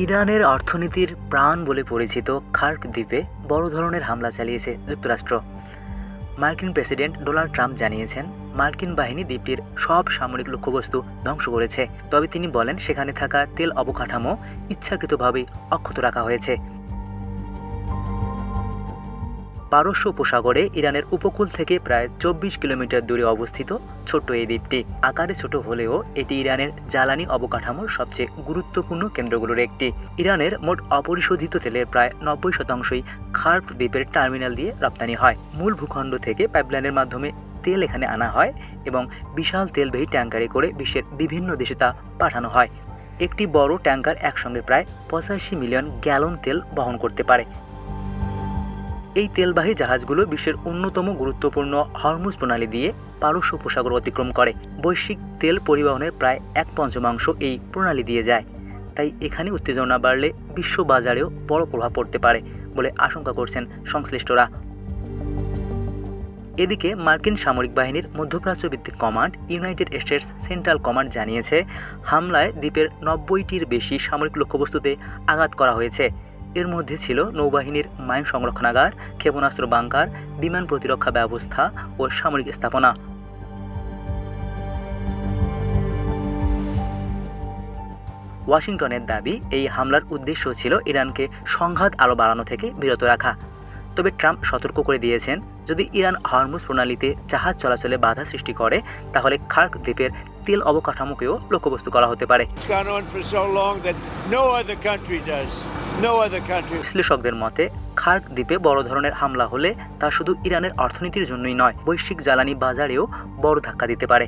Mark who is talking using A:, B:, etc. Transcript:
A: ইরানের অর্থনীতির প্রাণ বলে পরিচিত খার্ক দ্বীপে বড় ধরনের হামলা চালিয়েছে যুক্তরাষ্ট্র। মার্কিন প্রেসিডেন্ট ডোনাল্ড ট্রাম্প জানিয়েছেন, মার্কিন বাহিনী দ্বীপটির সব সামরিক লক্ষ্যবস্তু ধ্বংস করেছে। তবে তিনি বলেন, সেখানে থাকা তেল অবকাঠামো ইচ্ছাকৃতভাবেই অক্ষত রাখা হয়েছে। পারস্য উপসাগরে ইরানের উপকূল থেকে প্রায় 24 কিলোমিটার দূরে অবস্থিত ছোট্ট এই দ্বীপটি আকারে ছোট হলেও এটি ইরানের জ্বালানি অবকাঠামোর সবচেয়ে গুরুত্বপূর্ণ কেন্দ্রগুলোর একটি। ইরানের মোট অপরিশোধিত তেলের প্রায় 90%ই খার্ক দ্বীপের টার্মিনাল দিয়ে রপ্তানি হয়। মূল ভূখণ্ড থেকে পাইপলাইনের মাধ্যমে তেল এখানে আনা হয় এবং বিশাল তেলবাহী ট্যাঙ্কারে করে বিশ্বের বিভিন্ন দেশে তা পাঠানো হয়। একটি বড় ট্যাঙ্কার একসঙ্গে প্রায় 85 মিলিয়ন গ্যালন তেল বহন করতে পারে। এই তেলবাহী জাহাজগুলো বিশ্বের অন্যতম গুরুত্বপূর্ণ হরমুজ প্রণালী দিয়ে পারস্য উপসাগর অতিক্রম করে। বৈশ্বিক তেল পরিবহনের প্রায় 1/5 এই প্রণালী দিয়ে যায়। তাই এখানে উত্তেজনা বাড়লে বিশ্ব বাজারেও বড় প্রভাব পড়তে পারে বলে আশঙ্কা করছেন সংশ্লিষ্টরা। এদিকে মার্কিন সামরিক বাহিনীর মধ্যপ্রাচ্য ভিত্তিক command United states central command জানিয়েছে, হামলায় দ্বীপের 90টির বেশি সামরিক লক্ষ্যবস্তুতে আঘাত করা হয়েছে। এর মধ্যে ছিল নৌবাহিনীর মাইন সংরক্ষণাগার, ক্ষেপণাস্ত্র বাংকার, বিমান প্রতিরক্ষা ব্যবস্থা ও সামরিক স্থাপনা। ওয়াশিংটনের দাবি, এই হামলার উদ্দেশ্য ছিল ইরানকে সংঘাত আরও বাড়ানো থেকে বিরত রাখা। তবে ট্রাম্প সতর্ক করে দিয়েছেন, যদি ইরান হরমুজ প্রণালীতে জাহাজ চলাচলে বাধা সৃষ্টি করে তাহলে খার্ক দ্বীপের তেল অবকাঠামোকেও লক্ষ্যবস্তু করা হতে পারে। বিশ্লেষকদের মতে, খার্ক দ্বীপে বড় ধরনের হামলা হলে তা শুধু ইরানের অর্থনীতির জন্যই নয়, বৈশ্বিক জ্বালানি বাজারেও বড় ধাক্কা দিতে পারে।